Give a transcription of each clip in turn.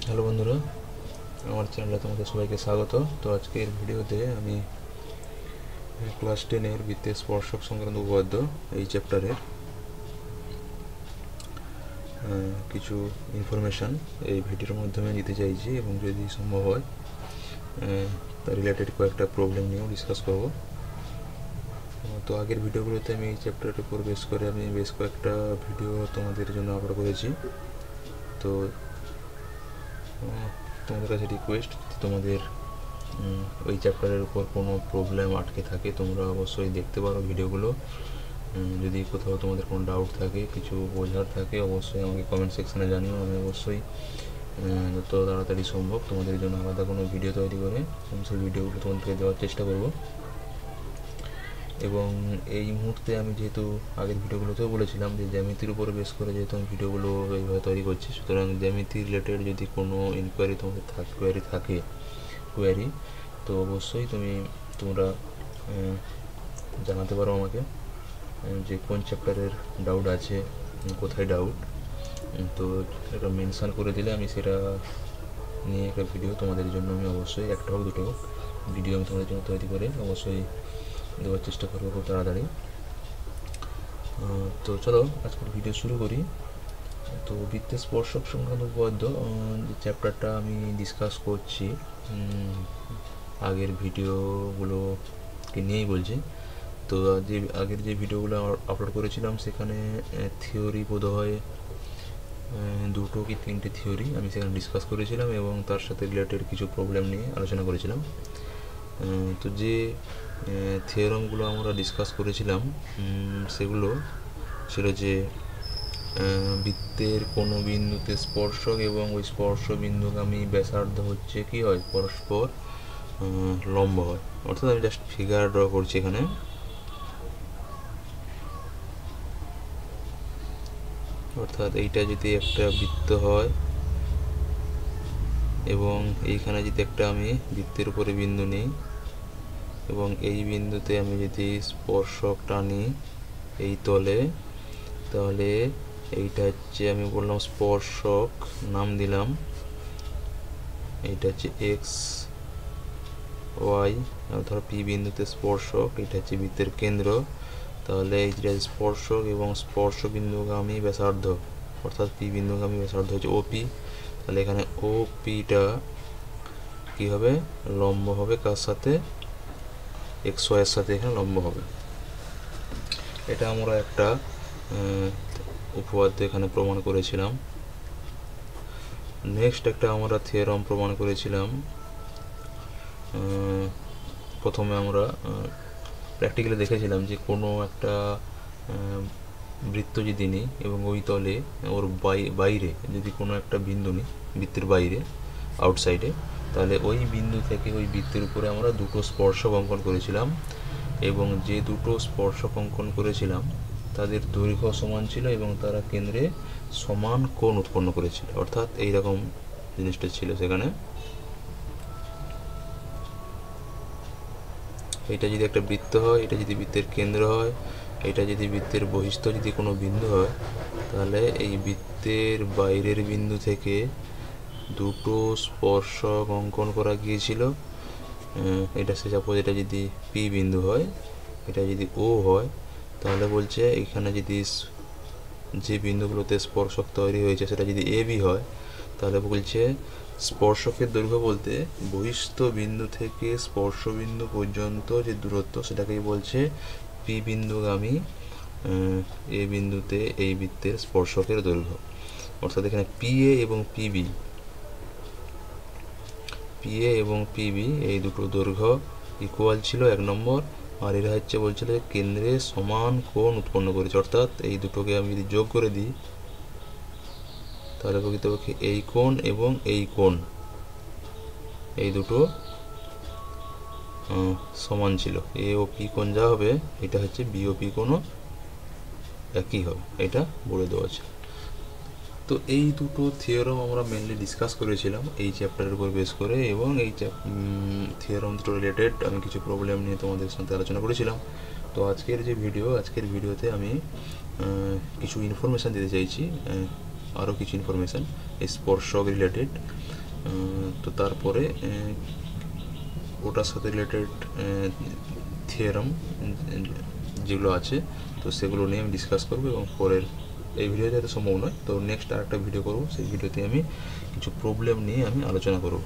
Hello বন্ধুরা, আমার চ্যানেলে তোমাদের সবাইকে স্বাগত। তো আজকের ভিডিওতে আমি ক্লাস 10-এর বৃত্তের স্পর্শক সংক্রান্ত উপপাদ্য এই চ্যাপ্টারের কিছু ইনফরমেশান এই ভিডিওর মাধ্যমে দিতে চাইছি, এবং যদি সম্ভব হয় তার রিলেটেড কয়েকটা প্রবলেম নিয়েও ডিসকাস করব। তো আগের ভিডিওগুলোতে আমি এই চ্যাপ্টারের উপর বেস করে আমি বেশ কয়েকটা ভিডিও তোমাদের জন্য আপলোড করেছি। তো তোমাদের কাছে রিকোয়েস্ট, তোমাদের ওই চ্যাপ্টারের উপর কোনো প্রবলেম আটকে থাকে তোমরা অবশ্যই দেখতে পারো ভিডিওগুলো। যদি কোথাও তোমাদের কোনো ডাউট থাকে, কিছু বোঝার থাকে, অবশ্যই আমাকে কমেন্ট সেকশানে জানিও। আমি অবশ্যই যত তাড়াতাড়ি সম্ভব তোমাদের জন্য আলাদা কোনো ভিডিও তৈরি করে সেই ভিডিওগুলো তোমাদেরকে দেওয়ার চেষ্টা করব। এবং এই মুহূর্তে আমি যেহেতু আগের ভিডিওগুলোতেও বলেছিলাম যে জ্যামিতির উপর বেস করে যেহেতু আমি ভিডিওগুলো এইভাবে তৈরি করছি, সুতরাং জ্যামিতি রিলেটেড যদি কোনো ইনকোয়ারি তোমাদের থাকে কোয়ারি, তো অবশ্যই তোমরা জানাতে পারো আমাকে যে কোন চ্যাপ্টারের ডাউট আছে, কোথায় ডাউট। তো এটা মেনশান করে দিলে আমি সেটা নিয়ে একটা ভিডিও তোমাদের জন্য আমি অবশ্যই একটা হোক দুটো হোক ভিডিও আমি তোমাদের জন্য তৈরি করে অবশ্যই দেওয়ার চেষ্টা করবো খুব তাড়াতাড়ি। তো চলো আজকের ভিডিও শুরু করি। তো বৃত্তের স্পর্শক সংক্রান্ত উপপাদ্য যে চ্যাপ্টারটা আমি ডিসকাস করছি আগের ভিডিওগুলোকে নিয়েই বলছি। তো যে আগের যে ভিডিওগুলো আপলোড করেছিলাম সেখানে থিওরি বোধহয় দুটো কি তিনটে থিওরি আমি সেখানে ডিসকাস করেছিলাম, এবং তার সাথে রিলেটেড কিছু প্রবলেম নিয়ে আলোচনা করেছিলাম। তো যে থিওরামগুলো আমরা ডিসকাস করেছিলাম সেগুলো ছিল যে বৃত্তের কোনো বিন্দুতে স্পর্শক এবং ওই স্পর্শ বিন্দুগামী ব্যাসার্ধ হচ্ছে কি হয়, পরস্পর লম্ব হয়। অর্থাৎ আমি জাস্ট ফিগার ড্র করছি এখানে। অর্থাৎ এইটা যদি একটা বৃত্ত হয় এবং এইখানে যদি একটা আমি বৃত্তের উপরে বিন্দু নিই এবং এই বিন্দুতে আমি যদি স্পর্শক টানি এই তলে, তাহলে এইটা হচ্ছে আমি বললাম স্পর্শক, নাম দিলাম এইটা হচ্ছে এক্স ওয়াই, ধরো পি বিন্দুতে স্পর্শক, এটা হচ্ছে বৃত্তের কেন্দ্র। তাহলে এইটা স্পর্শক এবং স্পর্শ বিন্দুগামী ব্যাসার্ধ, অর্থাৎ পি বিন্দুগামী ব্যাসার্ধ হচ্ছে ওপি। তাহলে এখানে ও পিটা কী হবে, লম্ব হবে কার সাথে, এক্স ওয়াইয়ের সাথে এখানে লম্ব হবে। এটা আমরা একটা উপপাদ্য এখানে প্রমাণ করেছিলাম। নেক্সট একটা আমরা থিওরাম প্রমাণ করেছিলাম। প্রথমে আমরা প্র্যাকটিক্যালি দেখেছিলাম যে কোনো একটা বৃত্ত যদি নিই এবং ওই তলে ওর বাইরে যদি কোনো একটা বিন্দু নিই, বৃত্তের বাইরে আউটসাইডে, তাহলে ওই বিন্দু থেকে ওই বৃত্তের উপরে আমরা দুটো স্পর্শক অঙ্কন করেছিলাম, এবং যে দুটো স্পর্শক অঙ্কন করেছিলাম তাদের দৈর্ঘ্য সমান ছিল এবং তারা কেন্দ্রে সমান কোণ উৎপন্ন করেছিল। অর্থাৎ এইরকম জিনিসটা ছিল সেখানে। এটা যদি একটা বৃত্ত হয়, এটা যদি বৃত্তের কেন্দ্র হয়, এটা যদি বৃত্তের বহিস্থ যদি কোনো বিন্দু হয়, তাহলে এই বৃত্তের বাইরের বিন্দু থেকে দুটো স্পর্শক অঙ্কন করা গিয়েছিল। এটা সাপোজ এটা যদি পি বিন্দু হয়, এটা যদি ও হয়, তাহলে বলছে এখানে যদি যে বিন্দুগুলোতে স্পর্শক তৈরি হয়েছে সেটা যদি এ বি হয়, তাহলে বলছে স্পর্শকের দৈর্ঘ্য বলতে বহিস্থ বিন্দু থেকে স্পর্শ বিন্দু পর্যন্ত যে দূরত্ব সেটাকেই বলছে পি বিন্দুগামী এ বিন্দুতে এই বৃত্তের স্পর্শকের দৈর্ঘ্য। অর্থাৎ এখানে পিএ এবং পিবি এই দুটো দৈর্ঘ্য ইকুয়াল ছিল 1 নম্বর। আর এরা হচ্ছে বলছিল কেন্দ্রে সমান কোণ উৎপন্ন করেছে। অর্থাৎ এই দুটোকে আমি যদি যোগ করে দিই তাহলে প্রকৃতপক্ষে এই কোণ এবং এই কোণ এই দুটো সমান ছিল। এ ও পি কোণ যা হবে এটা হচ্ছে বি ও পি কোণও একই হবে, এটা বলে দেওয়া আছে। তো এই দুটো থিওরাম আমরা মেনলি ডিসকাস করেছিলাম এই চ্যাপ্টারের উপর বেস করে, এবং এই থিওরাম দুটো রিলেটেড আমি কিছু প্রবলেম নিয়ে তোমাদের সাথে আলোচনা করেছিলাম। তো আজকের ভিডিওতে আমি কিছু ইনফরমেশান দিতে চাইছি আরও কিছু ইনফরমেশান এই স্পর্শক রিলেটেড। তো তারপরে ওটার সাথে রিলেটেড থিওরাম যেগুলো আছে তো সেগুলো নিয়ে আমি ডিসকাস করবো, এবং পরের এই ভিডিওতে এত সম্ভব নয়, তো নেক্সট আরেকটা ভিডিও করবো, সেই ভিডিওতে আমি কিছু প্রবলেম নিয়ে আমি আলোচনা করব।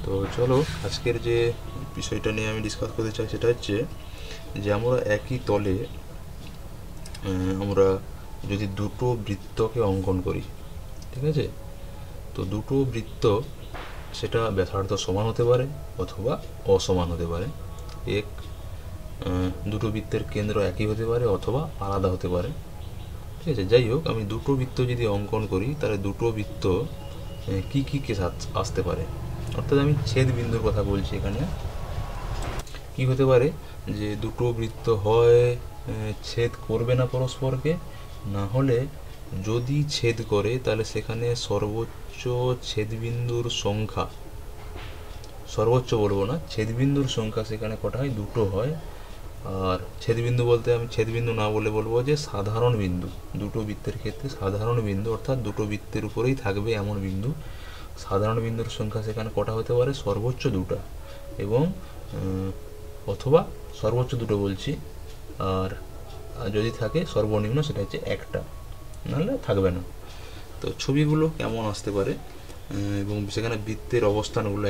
তো চলো আজকের যে বিষয়টা নিয়ে আমি ডিসকাস করতে চাই সেটা হচ্ছে যে আমরা একই তলে আমরা যদি দুটো বৃত্তকে অঙ্কন করি, ঠিক আছে, তো দুটো বৃত্ত সেটা ব্যাসার্ধ সমান হতে পারে অথবা অসমান হতে পারে। দুটো বৃত্তের কেন্দ্র একই হতে পারে অথবা আলাদা হতে পারে, ঠিক আছে। যাই হোক, আমি দুটো বৃত্ত যদি অঙ্কন করি তাহলে দুটো বৃত্ত কী কী কেস আসতে পারে, অর্থাৎ আমি ছেদ বিন্দুর কথা বলছি। এখানে কি হতে পারে যে দুটো বৃত্ত হয় ছেদ করবে না পরস্পরকে, না হলে যদি ছেদ করে তাহলে সেখানে সর্বোচ্চ ছেদবিন্দুর সংখ্যা, সর্বোচ্চ বলবো না, ছেদবিন্দুর সংখ্যা সেখানে কটা হয়, দুটো হয়। আর ছেদবিন্দু বলতে আমি ছেদবিন্দু না বলে বলবো যে সাধারণ বিন্দু, দুটো বৃত্তের ক্ষেত্রে সাধারণ বিন্দু, অর্থাৎ দুটো বৃত্তের উপরেই থাকবে এমন বিন্দু, সাধারণ বিন্দুর সংখ্যা সেখানে কটা হতে পারে, সর্বোচ্চ দুটো, এবং অথবা সর্বোচ্চ দুটো বলছি, আর যদি থাকে সর্বনিম্ন সেটা হচ্ছে একটা, নাহলে থাকবে না। তো ছবিগুলো কেমন আসতে পারে এবং সেখানে বৃত্তের অবস্থানগুলো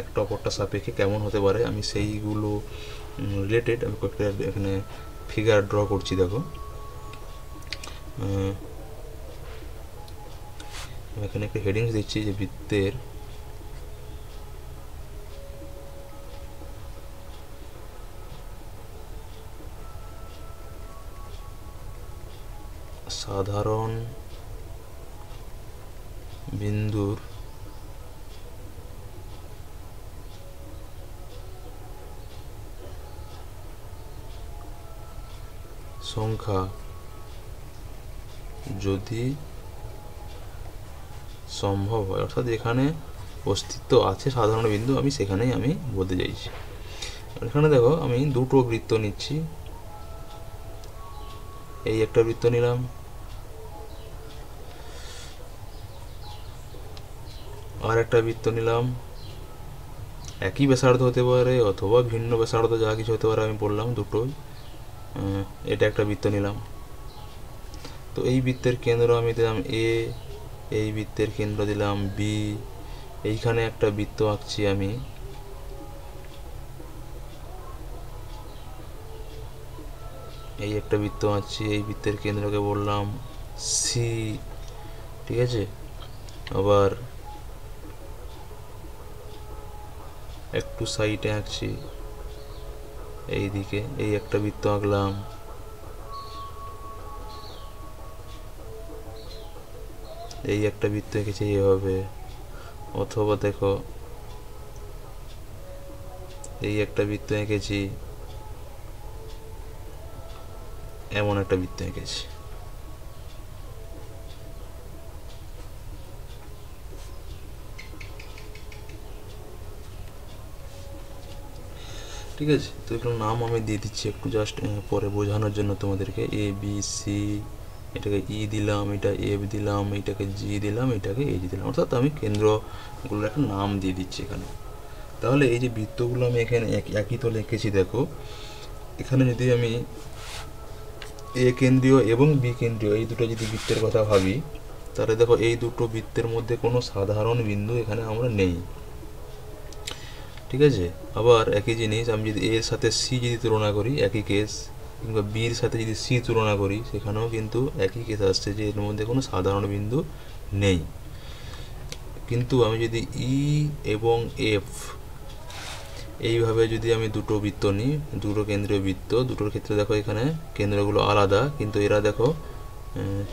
একটা অপরটা সাপেক্ষে কেমন হতে পারে, আমি সেইগুলো রিলেটেড আমি কয়েকটা এখানে ফিগার ড্র করছি। দেখো এখানে একটা হেডিংস দিচ্ছি যে বৃত্তের সাধারণ বিন্দুর সংখ্যা যদি সম্ভব হয়, অর্থাৎ এখানে অস্তিত্ব আছে সাধারণ বিন্দু, আমি সেখানেই আমি বলতে চাইছি। এখানে দেখো আমি দুটো বৃত্ত নিচ্ছি, এই একটা বৃত্ত নিলাম, আর একটা বৃত্ত নিলাম, একই ব্যাসার্ধ হতে পারে অথবা ভিন্ন ব্যাসার্ধ, যা কিছু হতে পারে আমি বললাম দুটোই। এটা একটা বৃত্ত নিলাম, তো এই বৃত্তের কেন্দ্র আমি দিলাম এ, এই বৃত্তের কেন্দ্র দিলাম বি, এইখানে একটা বৃত্ত আঁকছি আমি, এই একটা বৃত্ত আঁকছি, এই বৃত্তের কেন্দ্রকে বললাম সি, ঠিক আছে। আবার একটু সাইডে আঁকছি, এই দিকে এই একটা বৃত্ত আঁকলাম, এই একটা বৃত্ত এঁকেছি এইভাবে, অথবা দেখো এই একটা বৃত্ত এঁকেছি, এমন একটা বৃত্ত এঁকেছি। ঠিক আছে, তো এগুলোর নাম আমি দিয়ে দিচ্ছি একটু জাস্ট পরে বোঝানোর জন্য তোমাদেরকে। এ বি সি, এটাকে ই দিলাম, এটা এফ দিলাম, এটাকে জি দিলাম, এটাকে এইচ দিলাম, অর্থাৎ আমি কেন্দ্রগুলোর একটা নাম দিয়ে দিচ্ছি এখানে। তাহলে এই যে বৃত্তগুলো আমি এখানে একই তলে এঁকেছি, দেখো এখানে যদি আমি এ কেন্দ্রীয় এবং বি কেন্দ্রীয় এই দুটো যদি বৃত্তের কথা ভাবি, তাহলে দেখো এই দুটো বৃত্তের মধ্যে কোনো সাধারণ বিন্দু এখানে আমরা নেই, ঠিক আছে। আবার একই জিনিস আমি যদি এর সাথে সি যদি তুলনা করি, একই কেস, কিংবা বির সাথে যদি সি তুলনা করি, সেখানেও কিন্তু একই কেস আসছে যে এর মধ্যে কোনো সাধারণ বিন্দু নেই। কিন্তু আমি যদি ই এবং এফ এইভাবে যদি আমি দুটো বৃত্ত নিই, দুটো কেন্দ্রীয় বৃত্ত, দুটোর ক্ষেত্রে দেখো এখানে কেন্দ্রগুলো আলাদা, কিন্তু এরা দেখো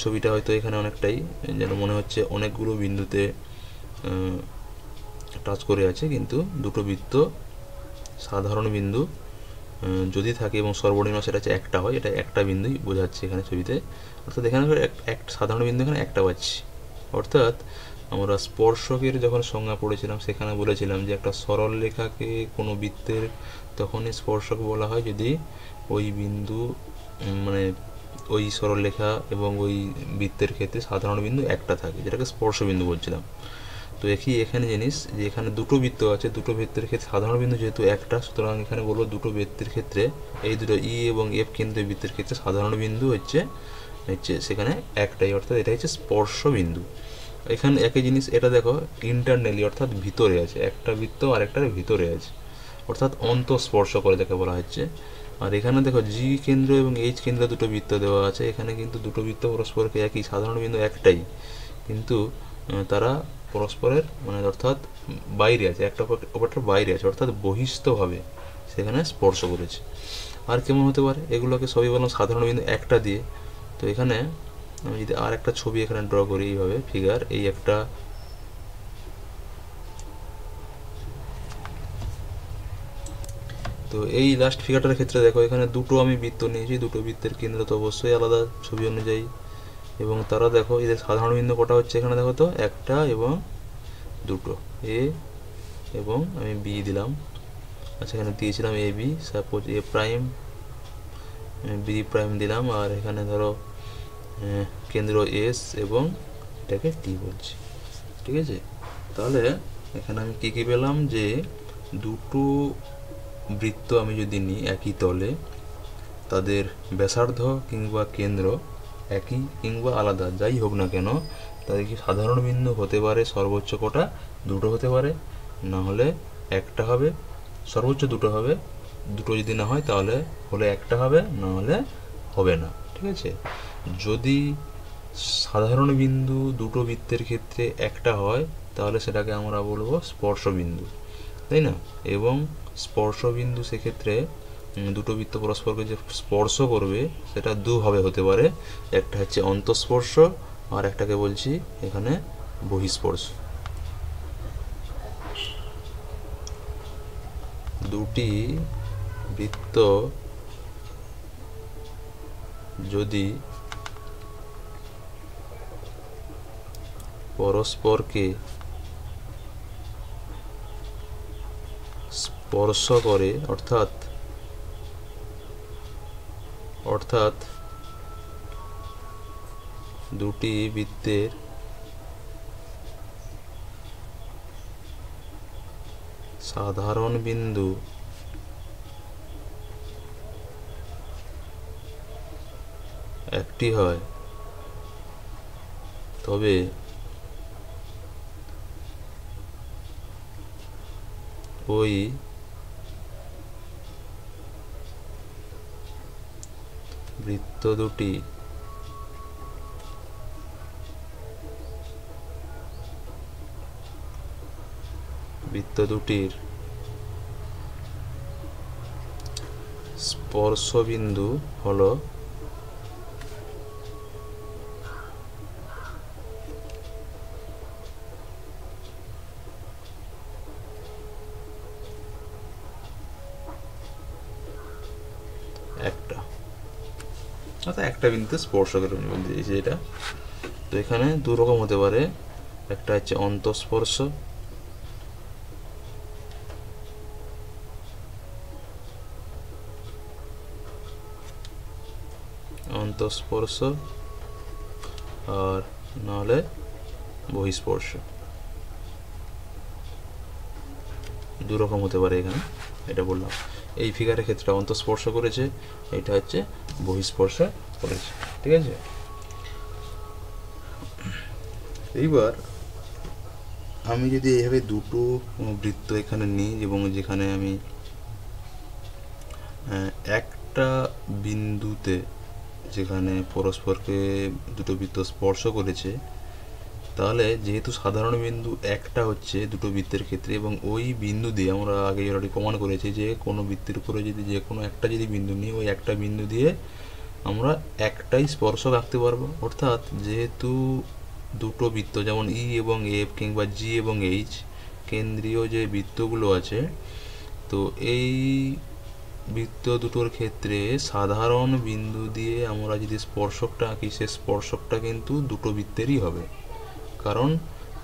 ছবিটা হয়তো এখানে অনেকটাই যেন মনে হচ্ছে অনেকগুলো বিন্দুতে টাচ করে আছে, কিন্তু দুটো বৃত্ত সাধারণ বিন্দু যদি থাকে এবং সর্বনিম্ন সেটা হচ্ছে একটা হয়, এটা একটা বিন্দুই বোঝাচ্ছে এখানে ছবিতে, অর্থাৎ এখানে এক সাধারণ বিন্দু এখানে একটা পাচ্ছি। অর্থাৎ আমরা স্পর্শকের যখন সংজ্ঞা পড়েছিলাম সেখানে বলেছিলাম যে একটা সরল রেখাকে কোনো বৃত্তের তখনই স্পর্শক বলা হয় যদি ওই বিন্দু মানে ওই সরলরেখা এবং ওই বৃত্তের ক্ষেত্রে সাধারণ বিন্দু একটা থাকে, যেটাকে স্পর্শ বিন্দু বলছিলাম। তো একই এখানে জিনিস যে এখানে দুটো বৃত্ত আছে, দুটো বৃত্তের ক্ষেত্রে সাধারণ বিন্দু যেহেতু একটা, সুতরাং এখানে বলবো দুটো বৃত্তের ক্ষেত্রে এই দুটো ই এবং এফ কেন্দ্রীয় বৃত্তের ক্ষেত্রে সাধারণ বিন্দু হচ্ছে সেখানে একটাই, অর্থাৎ এটা হচ্ছে স্পর্শ বিন্দু। এখানে একই জিনিস এটা দেখো ইন্টারনালি অর্থাৎ ভিতরে আছে, একটা বৃত্ত আর একটার ভিতরে আছে, অর্থাৎ অন্তঃস্পর্শ করে যাকে বলা হচ্ছে। আর এখানে দেখো জি কেন্দ্র এবং এইচ কেন্দ্র দুটো বৃত্ত দেওয়া আছে, এখানে কিন্তু দুটো বৃত্ত পরস্পরকে একই, সাধারণ বিন্দু একটাই, কিন্তু তারা পরস্পরের অর্থাৎ বাইরে আছে, একটা অপরটার বাইরে আছে, অর্থাৎ বহিস্থভাবে সেখানে স্পর্শ করেছে। আর কেমন হতে পারে, এগুলোকে সবই বললাম সাধারণ বিন্দু একটা দিয়ে। তো এখানে আমি যদি আর একটা ছবি এখানে ড্র করি এইভাবে ফিগার, এই একটা তো এই লাস্ট ফিগারটার ক্ষেত্রে দেখো এখানে দুটো আমি বৃত্ত নিয়েছি, দুটো বৃত্তের কেন্দ্র তো অবশ্যই আলাদা ছবি অনুযায়ী, এবং তারা দেখো এদের সাধারণ বিন্দু কটা হচ্ছে এখানে দেখো তো একটা এবং দুটো, এ এবং আমি বি দিলাম। আচ্ছা এখানে দিয়েছিলাম A B, suppose A prime B prime দিলাম, আর এখানে ধরো কেন্দ্র এস এবং এটাকে টি বলছি, ঠিক আছে। তাহলে এখানে আমি কী কী পেলাম, যে দুটো বৃত্ত আমি যদি নিই একই তলে, তাদের ব্যাসার্ধ কিংবা কেন্দ্র একই কিংবা আলাদা যাই হোক না কেন, তাদের কি সাধারণ বিন্দু হতে পারে সর্বোচ্চ কটা, দুটো হতে পারে, না হলে একটা হবে, সর্বোচ্চ দুটো হবে, দুটো যদি না হয় তাহলে হলে একটা হবে, না হলে হবে না, ঠিক আছে। যদি সাধারণ বিন্দু দুটো বৃত্তের ক্ষেত্রে একটা হয় তাহলে সেটাকে আমরা বলবো স্পর্শ বিন্দু, তাই না। এবং স্পর্শ বিন্দু সেক্ষেত্রে দুটো বৃত্ত পরস্পরকে যে স্পর্শ করবে সেটা দুভাবে হতে পারে, একটা হচ্ছে অন্তঃস্পর্শ আর একটাকে বলছি এখানে বহিঃস্পর্শ। দুটি বৃত্ত যদি পরস্পরকে স্পর্শ করে, অর্থাৎ দুটি বৃত্তের সাধারণ বিন্দু একটি হয়, তবে ওই বৃত্ত দুটি দুটির স্পর্শবিন্দু হলো একটা, অর্থাৎ একটা বিন্দুতে স্পর্শ করে বলতে চাইছি এটা। তো এখানে দু রকম হতে পারে, একটা হচ্ছে অন্তঃস্পর্শ, আর নাহলে বহিঃস্পর্শ, দু রকম হতে পারে এখানে, এটা বললাম। এই ফিগারের ক্ষেত্রে অন্তঃস্পর্শ করেছে, এটা হচ্ছে বহিঃস্পর্শ করেছে, ঠিক আছে। এইবার আমি যদি এইভাবে দুটো বৃত্ত এখানে নিই এবং যেখানে আমি একটা বিন্দুতে যেখানে পরস্পরকে দুটো বৃত্ত স্পর্শ করেছে, তাহলে যেহেতু সাধারণ বিন্দু একটা হচ্ছে দুটো বৃত্তের ক্ষেত্রে, এবং ওই বিন্দু দিয়ে আমরা আগে অলরেডি প্রমাণ করেছি যে কোনো বৃত্তের উপরে যদি যে কোনো একটা যদি বিন্দু নিই, ওই একটা বিন্দু দিয়ে আমরা একটাই স্পর্শক আঁকতে পারবো। অর্থাৎ যেহেতু দুটো বৃত্ত যেমন ই এবং এফ কিংবা জি এবং এইচ কেন্দ্রীয় যে বৃত্তগুলো আছে, তো এই বৃত্ত দুটোর ক্ষেত্রে সাধারণ বিন্দু দিয়ে আমরা যদি স্পর্শকটা আঁকি, সে স্পর্শকটা কিন্তু দুটো বৃত্তেরই হবে, কারণ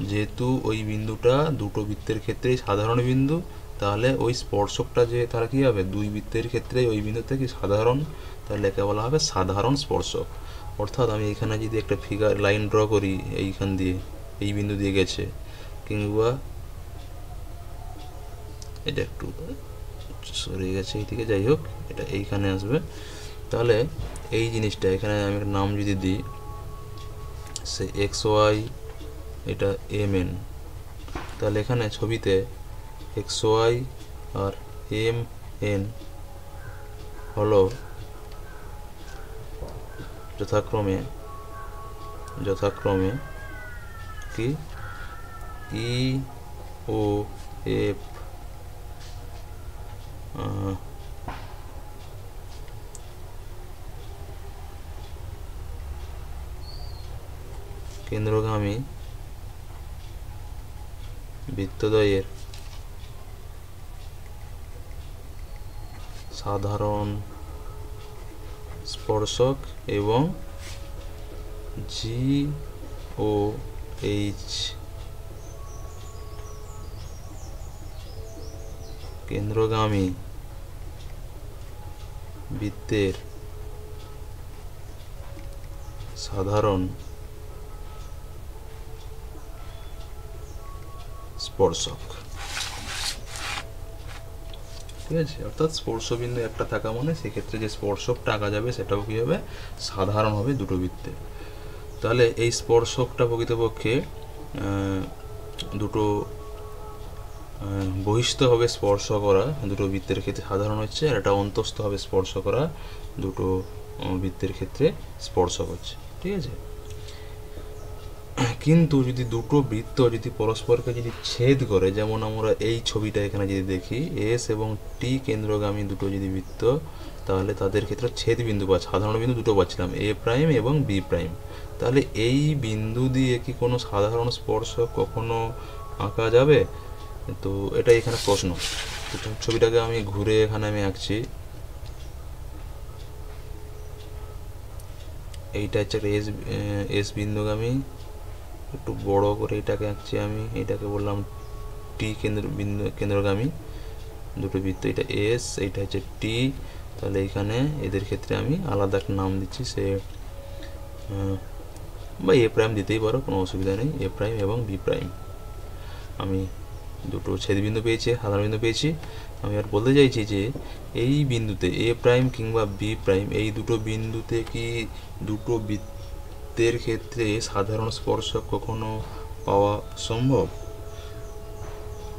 যেহেতু ওই বিন্দুটা দুটো বৃত্তের ক্ষেত্রেই সাধারণ বিন্দু, তাহলে ওই স্পর্শকটা যে তারা কী হবে, দুই বৃত্তের ক্ষেত্রে ওই বিন্দুতে কি সাধারণ, তাহলে একে বলা হবে সাধারণ স্পর্শক। অর্থাৎ আমি এখানে যদি একটা ফিগার লাইন ড্র করি, এইখান দিয়ে এই বিন্দু দিয়ে গেছে, কিংবা এটা একটু সরে গেছে এইদিকে, যাই হোক এটা এইখানে আসবে, তাহলে এই জিনিসটা এখানে আমি একটা নাম যদি দিই, সে এক্স ওয়াই, এটা এম এন, তাহলে এখানে ছবিতে এক্স ওয়াই আর এম এন হলো যথাক্রমে কি ই ও এফ কেন্দ্রগামী বৃত্তদ্বয়ের সাধারণ স্পর্শক এবং জি ও এইচ কেন্দ্রগামী বৃত্তের সাধারণ স্পর্শক। ঠিক আছে, অর্থাৎ স্পর্শবিন্দু একটা থাকা মানে সেক্ষেত্রে যে স্পর্শকটা আঁকা যাবে সেটাও কী হবে, সাধারণ হবে দুটো বৃত্তে। তাহলে এই স্পর্শকটা প্রকৃতপক্ষে দুটো বহিস্থ হবে স্পর্শ করা দুটো বৃত্তের ক্ষেত্রে সাধারণ হচ্ছে, আর এটা অন্তস্থ হবে স্পর্শ করা দুটো বৃত্তের ক্ষেত্রে স্পর্শক হচ্ছে। ঠিক আছে, কিন্তু যদি দুটো বৃত্ত যদি পরস্পরকে যদি ছেদ করে, যেমন আমরা এই ছবিটা এখানে যদি দেখি, এস এবং টি কেন্দ্রগামী দুটো যদি বৃত্ত, তাহলে তাদের ক্ষেত্রে ছেদ বিন্দু বা সাধারণ বিন্দু দুটো পাচ্ছিলাম, এ প্রাইম এবং বি প্রাইম। তাহলে এই বিন্দু দিয়ে কি কোনো সাধারণ স্পর্শক কখনো আঁকা যাবে? তো এটা এখানে প্রশ্ন। ছবিটাকে আমি ঘুরে এখানে আমি আঁকছি, এইটা হচ্ছে এস বিন্দুগামী, একটু বড় করে এটাকে আঁকছি আমি, এটাকে বললাম টি কেন্দ্রগামী দুটো বৃত্ত, এটা এস, এইটা হচ্ছে টি। তাহলে এখানে এদের ক্ষেত্রে আমি আলাদা একটা নাম দিচ্ছি, সে বা এ প্রাইম দিতেই পারো, কোনো অসুবিধা নেই, এ প্রাইম এবং বি প্রাইম। আমি দুটো ছেদবিন্দু পেয়েছি, সাধারণ বিন্দু পেয়েছি। আমি আর বলতে চাইছি যে এই বিন্দুতে এ প্রাইম কিংবা বি প্রাইম, এই দুটো বিন্দুতে কি দুটো বৃত্তের ক্ষেত্রে সাধারণ স্পর্শক কখনো পাওয়া সম্ভব?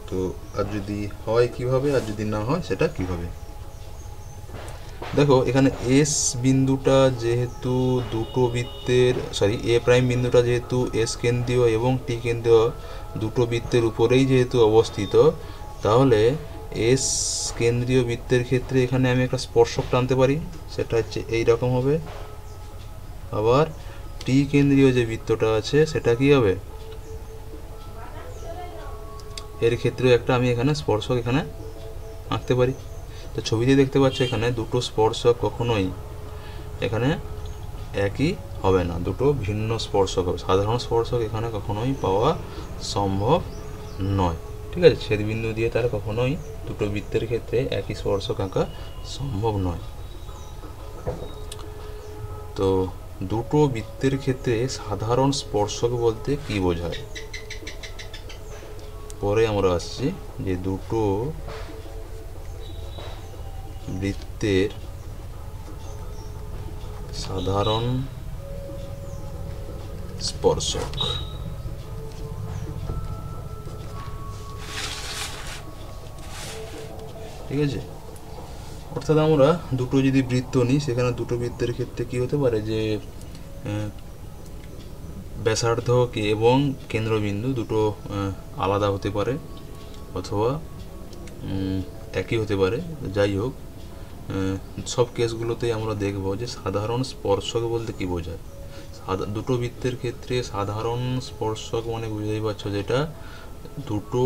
তো আর যদি হয় কিভাবে, আর যদি না হয় সেটা কিভাবে? দেখো এখানে এস বিন্দুটা যেহেতু দুটো বৃত্তের, এ প্রাইম বিন্দুটা যেহেতু এস কেন্দ্রীয় এবং টি কেন্দ্রীয় দুটো বৃত্তের উপরেই যেহেতু অবস্থিত, তাহলে এস কেন্দ্রীয় বৃত্তের ক্ষেত্রে এখানে আমি একটা স্পর্শক টানতে পারি, সেটা হচ্ছে এই রকম হবে। আবার টি কেন্দ্রীয় যে বৃত্তটা আছে সেটা কি হবে, এর ক্ষেত্রেও একটা আমি এখানে স্পর্শক এখানে আঁকতে পারি। তো ছবিতে দেখতে পাচ্ছ এখানে দুটো স্পর্শক কখনোই এখানে একই হবে না, দুটো ভিন্ন স্পর্শক হবে, সাধারণ স্পর্শক এখানে কখনোই পাওয়া সম্ভব নয়। ঠিক আছে, ছেদবিন্দু দিয়ে তার কখনোই দুটো বৃত্তের ক্ষেত্রে একই স্পর্শক আঁকা সম্ভব নয়। তো দুটো বৃত্তের ক্ষেত্রে সাধারণ স্পর্শক বলতে কি বোঝায়, পরে আমরা আসছি যে দুটো বৃত্তের সাধারণ স্পর্শক। ঠিক আছে, অর্থাৎ আমরা দুটো যদি বৃত্ত নিই, সেখানে দুটো বৃত্তের ক্ষেত্রে কি হতে পারে যে ব্যাসার্ধ এবং কেন্দ্রবিন্দু দুটো আলাদা হতে পারে, অথবা একই হতে পারে। যাই হোক, সব কেসগুলোতেই আমরা দেখব যে সাধারণ স্পর্শক বলতে কি বোঝায়। দুটো বৃত্তের ক্ষেত্রে সাধারণ স্পর্শক মানে বুঝতেই পারছো, যেটা দুটো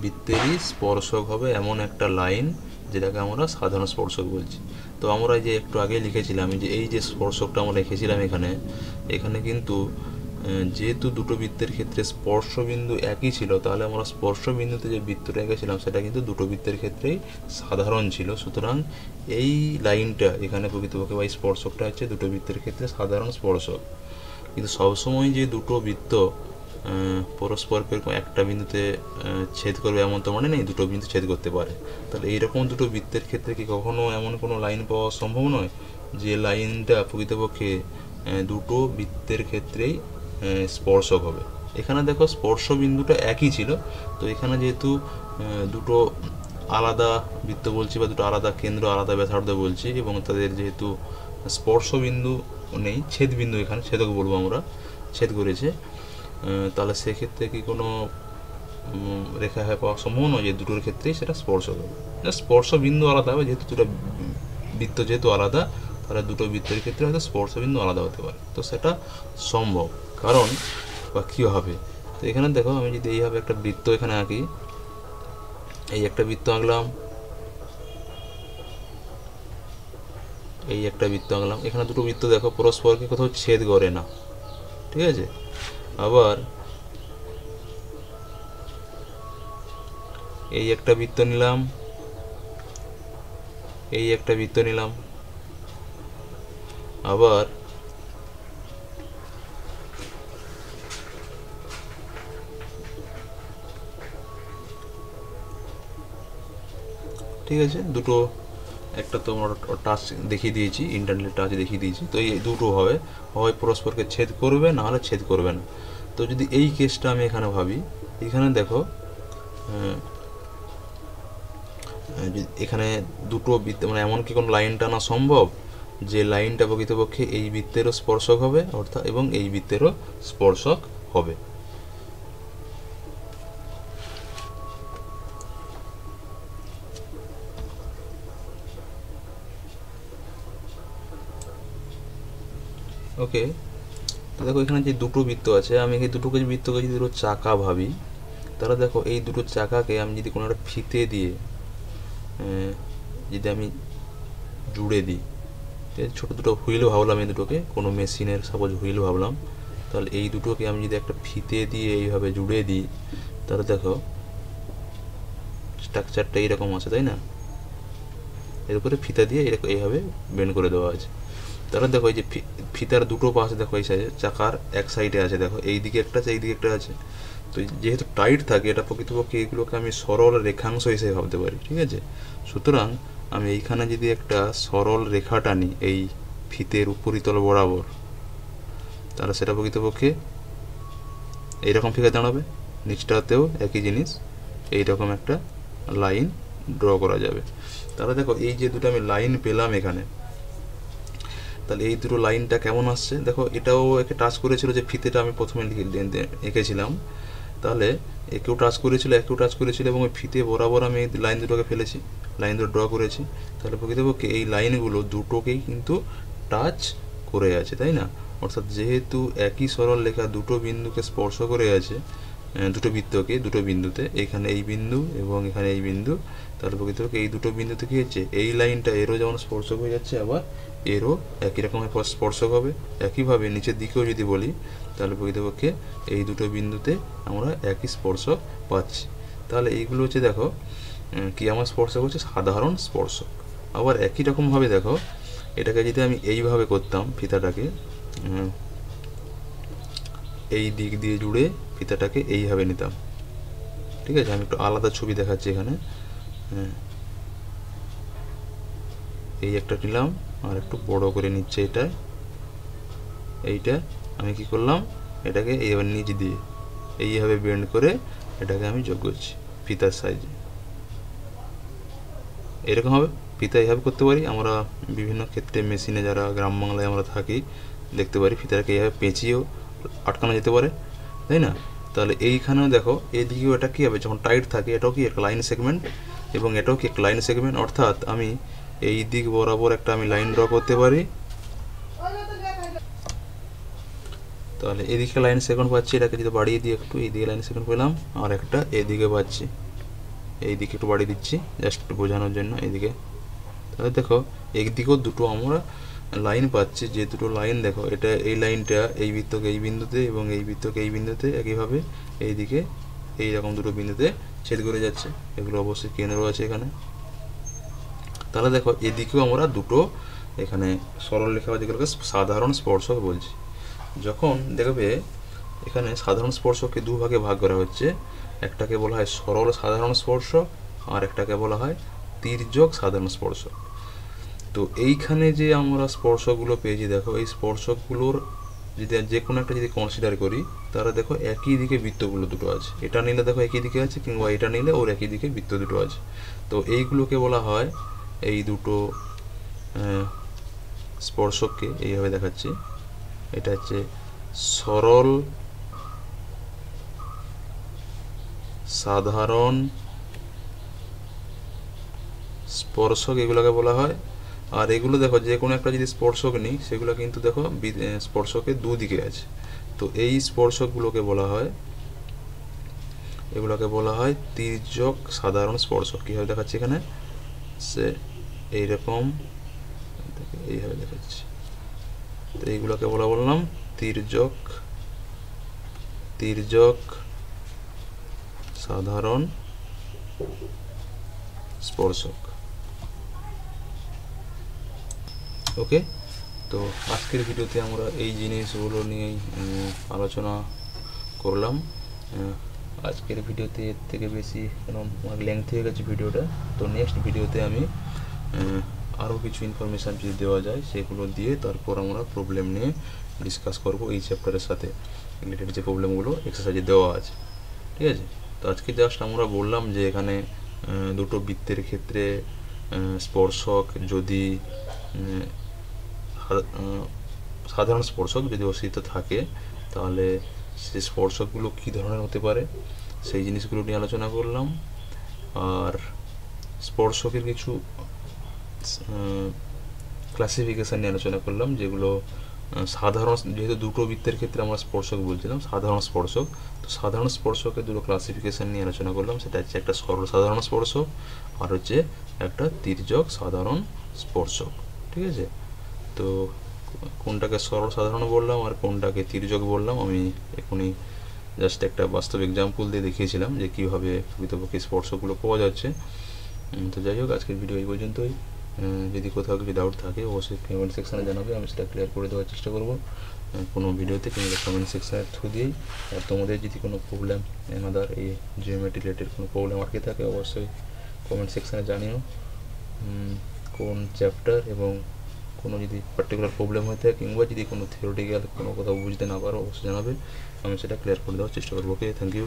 বৃত্তেরই স্পর্শক হবে এমন একটা লাইন, যেটাকে আমরা সাধারণ স্পর্শক বলছি। তো আমরা যে একটু আগে লিখেছিলাম যে এই যে স্পর্শকটা আমরা রেখেছিলাম এখানে, এখানে কিন্তু যেহেতু দুটো বৃত্তের ক্ষেত্রে স্পর্শবিন্দু একই ছিল, তাহলে আমরা স্পর্শবিন্দুতে যে বৃত্তটা এঁকেছিলাম সেটা কিন্তু দুটো বৃত্তের ক্ষেত্রেই সাধারণ ছিল। সুতরাং এই লাইনটা এখানে প্রকৃতপক্ষে বা এই স্পর্শকটা হচ্ছে দুটো বৃত্তের ক্ষেত্রে সাধারণ স্পর্শক। কিন্তু সবসময় যে দুটো বৃত্ত পরস্পরকে একটা বিন্দুতে ছেদ করবে এমন তো মানে নেই, দুটো বিন্দু ছেদ করতে পারে। তাহলে এইরকম দুটো বৃত্তের ক্ষেত্রে কি কখনো এমন কোনো লাইন পাওয়া সম্ভব নয় যে লাইনটা প্রকৃতপক্ষে দুটো বৃত্তের ক্ষেত্রেই স্পর্শক হবে। এখানে দেখো স্পর্শ বিন্দুটা একই ছিল, তো এখানে যেহেতু দুটো আলাদা বৃত্ত বলছি বা দুটো আলাদা কেন্দ্র আলাদা ব্যাসার্ধ বলছি এবং তাদের যেহেতু স্পর্শ বিন্দু নেই, ছেদ বিন্দু এখানে ছেদক বলবো আমরা, ছেদ করেছে, তাহলে সেক্ষেত্রে কি কোনো রেখা পাওয়া সম্ভব নয় যে দুটোর ক্ষেত্রেই সেটা স্পর্শক হবে। স্পর্শ বিন্দু আলাদা হবে, যেহেতু দুটো বৃত্ত যেহেতু আলাদা, তাহলে দুটো বৃত্তের ক্ষেত্রে হয়তো স্পর্শ বিন্দু আলাদা হতে পারে। তো সেটা সম্ভব, কারণ বা কী হবে, তো এখানে দেখো আমি যদি এইভাবে একটা বৃত্ত এখানে আঁকি, এই একটা বৃত্ত আঁকলাম, এই একটা বৃত্ত আঁকলাম, এখানে দুটো বৃত্ত দেখো পরস্পরকে কোথাও ছেদ করে না, ঠিক আছে। আবার এই একটা বৃত্ত নিলাম, এই একটা বৃত্ত নিলাম, আবার ঠিক আছে, দুটো একটা তো আমরা টাচ দেখিয়ে দিয়েছি, ইন্টারনাল টাচ দেখিয়ে দিয়েছি। তো এই দুটো হবে, হয় পরস্পরকে ছেদ করবে, না হলে ছেদ করবে না। তো যদি এই কেসটা আমি এখানে ভাবি, এখানে দেখো এখানে দুটো বৃত্ত মানে এমন কি কোনো লাইন টানা সম্ভব যে লাইনটা প্রকৃতপক্ষে এই বৃত্তেরও স্পর্শক হবে অর্থাৎ এবং এই বৃত্তেরও স্পর্শক হবে। ওকে, তো দেখো এখানে যে দুটো বৃত্ত আছে, আমি এই দুটোকে বৃত্তকে যদি দুটো চাকা ভাবি, তাহলে দেখো এই দুটো চাকাকে আমি যদি কোনো একটা ফিতে দিয়ে যদি আমি জুড়ে দিই, ছোটো দুটো হুইল ভাবলাম, এই দুটোকে কোনো মেশিনের সাপোজ হুইল ভাবলাম, তাহলে এই দুটোকে আমি যদি একটা ফিতে দিয়ে এইভাবে জুড়ে দিই, তাহলে দেখো স্ট্রাকচারটা এইরকম আছে, তাই না। এর উপরে ফিতা দিয়ে এরকম এইভাবে বেন্ড করে দেওয়া আছে। তাহলে দেখো এই যে ফিতার দুটো পাশে দেখো এই সাইডে চাকার এক সাইডে আছে, দেখো এই দিকে একটা আছে, এই দিকে একটা আছে। তো যেহেতু টাইট থাকে, এটা প্রকৃতপক্ষে এগুলোকে আমি সরল রেখাংশ হিসেবে ভাবতে পারি, ঠিক আছে। সুতরাং আমি এইখানে যদি একটা সরল রেখা টানি এই ফিতের উপরিতল বরাবর, তাহলে সেটা প্রকৃতপক্ষে এইরকম ফিকে দাঁড়াবে, নিচটাতেও একই জিনিস, এইরকম একটা লাইন ড্র করা যাবে। তাহলে দেখো এই যে দুটো আমি লাইন পেলাম এখানে, তাহলে এই দুটো লাইনটা কেমন আসছে দেখো, এটাও একে টাচ করেছিল যে ফিতেটা আমি প্রথমে এঁকেছিলাম, তাহলে একেও টাচ করেছিল, একেও টাচ করেছিল এবং ওই ফিতে বরাবর আমি এই লাইন দুটোকে ফেলেছি, লাইন দুটো ড্র করেছি। তাহলে প্রকৃতপক্ষে এই লাইনগুলো দুটোকেই কিন্তু টাচ করে আছে, তাই না। অর্থাৎ যেহেতু একই সরল রেখা দুটো বিন্দুকে স্পর্শ করে আছে, দুটো বৃত্তকে দুটো বিন্দুতে, এখানে এই বিন্দু এবং এখানে এই বিন্দু, তাহলে প্রকৃতপক্ষে এই দুটো বিন্দুতে কী হচ্ছে, এই লাইনটা এরও যেমন স্পর্শক হয়ে যাচ্ছে, আবার এরও একই রকমের স্পর্শক হবে। একইভাবে নিচের দিকেও যদি বলি, তাহলে প্রকৃতপক্ষে এই দুটো বিন্দুতে আমরা একই স্পর্শক পাচ্ছি। তাহলে এইগুলো হচ্ছে দেখো কি আমার স্পর্শক হচ্ছে সাধারণ স্পর্শক। আবার একই রকমভাবে দেখো এটাকে যদি আমি এইভাবে করতাম, ফিতাটাকে এই দিক দিয়ে জুড়ে ফিতাটাকে এইভাবে নিতাম, ঠিক আছে। আমি একটু আলাদা ছবি দেখাচ্ছি এখানে, এই একটা নিলাম আর একটু বড় করে নিচ্ছে এটা, এইটা আমি কি করলাম, এটাকে এইভাবে নিচ দিয়ে এইভাবে বেন্ড করে এটাকে আমি যোগ করছি ফিতার সাইজে, এরকম হবে। ফিতা এইভাবে করতে পারি আমরা বিভিন্ন ক্ষেত্রে, মেশিনে যারা গ্রাম বাংলায় আমরা থাকি দেখতে পারি ফিতাটাকে এইভাবে পেঁচিয়েও আটকানো যেতে পারে, তাই না। তাহলে এইখানেও দেখো এদিকেও এটা কী হবে, যখন টাইট থাকে এটাও কি একটা লাইন সেগমেন্ট এবং এটাও কি একটা লাইন সেগমেন্ট, অর্থাৎ আমি এই দিক বরাবর একটা আমি লাইন ড্র করতে পারি। তাহলে এদিকে লাইন সেগমেন্ট পাচ্ছি, এটাকে যদি বাড়িয়ে দিই একটু, এইদিকে লাইন সেগমেন্ট পেলাম, আর একটা এদিকে পাচ্ছি, এই দিকে একটু বাড়িয়ে দিচ্ছি জাস্ট একটু বোঝানোর জন্য এইদিকে। তাহলে দেখো একদিকেও দুটো আমরা লাইন পাচ্ছি, যে দুটো লাইন দেখো, এটা এই লাইনটা এই বৃত্তকে এই বিন্দুতে এবং এই বৃত্তকে এই বিন্দুতে একইভাবে এইদিকে এইরকম দুটো বিন্দুতে ছেদ করে যাচ্ছে। এগুলো অবশ্যই কেন্দ্র আছে এখানে। তাহলে দেখো এদিকেও আমরা দুটো এখানে সরল রেখা যেগুলোকে সাধারণ স্পর্শক বলছি। যখন দেখবে এখানে সাধারণ স্পর্শককে দুভাগে ভাগ করা হচ্ছে, একটাকে বলা হয় সরল সাধারণ স্পর্শক আর একটাকে বলা হয় তির্যক সাধারণ স্পর্শক। তো এইখানে যে আমরা স্পর্শকগুলো পেয়েছি, দেখো এই স্পর্শকগুলোর যদি যে কোনো একটা যদি কনসিডার করি, তাহলে দেখো একই দিকে বৃত্তগুলো দুটো আছে। এটা নিলে দেখো একই দিকে আছে, কিংবা এটা নিলে ওর একই দিকে বৃত্ত দুটো আছে। তো এইগুলোকে বলা হয়, এই দুটো স্পর্শককে এইভাবে দেখাচ্ছি। এটা হচ্ছে সরল সাধারণ স্পর্শক এগুলোকে বলা হয়। আর এগুলো দেখো যে কোনো একটা যদি স্পর্শক নিই, সেগুলো কিন্তু দেখো স্পর্শকের দুদিকে আছে। তো এই স্পর্শকগুলোকে বলা হয়, এগুলোকে বলা হয় তির্যক সাধারণ স্পর্শক। কীভাবে দেখাচ্ছি এখানে, সে এইরকম এইভাবে দেখাচ্ছি। তো এইগুলোকে বললাম তির্যক সাধারণ স্পর্শক। ওকে, তো আজকের ভিডিওতে আমরা এই জিনিসগুলো নিয়েই আলোচনা করলাম। আজকের ভিডিওতে এর থেকে বেশি অনেক লেন্থ হয়ে গেছে ভিডিওটা। তো নেক্সট ভিডিওতে আমি আরও কিছু ইনফরমেশান যদি দেওয়া যায় সেগুলো দিয়ে তারপর আমরা প্রবলেম নিয়ে ডিসকাস করব এই চ্যাপ্টারের সাথে রিলেটেড যে প্রবলেমগুলো এক্সারসাইজে দেওয়া আছে। ঠিক আছে, তো আজকে জাস্ট আমরা বললাম যে এখানে দুটো বৃত্তের ক্ষেত্রে স্পর্শক যদি সাধারণ স্পর্শক যদি অস্তিত্ব থাকে, তাহলে সেই স্পর্শকগুলো কী ধরনের হতে পারে সেই জিনিসগুলো নিয়ে আলোচনা করলাম। আর স্পর্শকের কিছু ক্লাসিফিকেশান নিয়ে আলোচনা করলাম, যেগুলো সাধারণ, যেহেতু দুটো বৃত্তের ক্ষেত্রে আমরা স্পর্শক বলছিলাম সাধারণ স্পর্শক, তো সাধারণ স্পর্শকের দুটো ক্লাসিফিকেশান নিয়ে আলোচনা করলাম। সেটা হচ্ছে একটা সরল সাধারণ স্পর্শক আর হচ্ছে একটা তির্যক সাধারণ স্পর্শক। ঠিক আছে, তো কোনটাকে সরল সাধারণ বললাম আর কোনটাকে তির্যক বললাম আমি এখনই জাস্ট একটা বাস্তব এক্সাম্পল দিয়ে দেখিয়েছিলাম যে কীভাবে প্রকৃতপক্ষে স্পর্শকগুলো পাওয়া যাচ্ছে। তো যাই হোক, আজকের ভিডিও এই পর্যন্তই। যদি কোথাও কিছু ডাউট থাকে অবশ্যই কমেন্ট সেকশানে জানাবে, আমি সেটা ক্লিয়ার করে দেওয়ার চেষ্টা করব কোনো ভিডিওতে কিংবা কমেন্ট সেকশানের থ্রু দিয়েই। আর তোমাদের যদি কোনো প্রবলেম এনাদার এই জিওমেট্রি রিলেটেড কোনো প্রবলেম আটকে থাকে অবশ্যই কমেন্ট সেকশানে জানিও কোন চ্যাপ্টার এবং কোনো যদি পার্টিকুলার প্রবলেম হয়ে থাকে কিংবা যদি কোনো থিওরিটিক্যাল কোনো কোথাও বুঝতে না পারো অবশ্যই জানাবে, আমি সেটা ক্লিয়ার করে দেওয়ার চেষ্টা করবো। ওকে, থ্যাংক ইউ।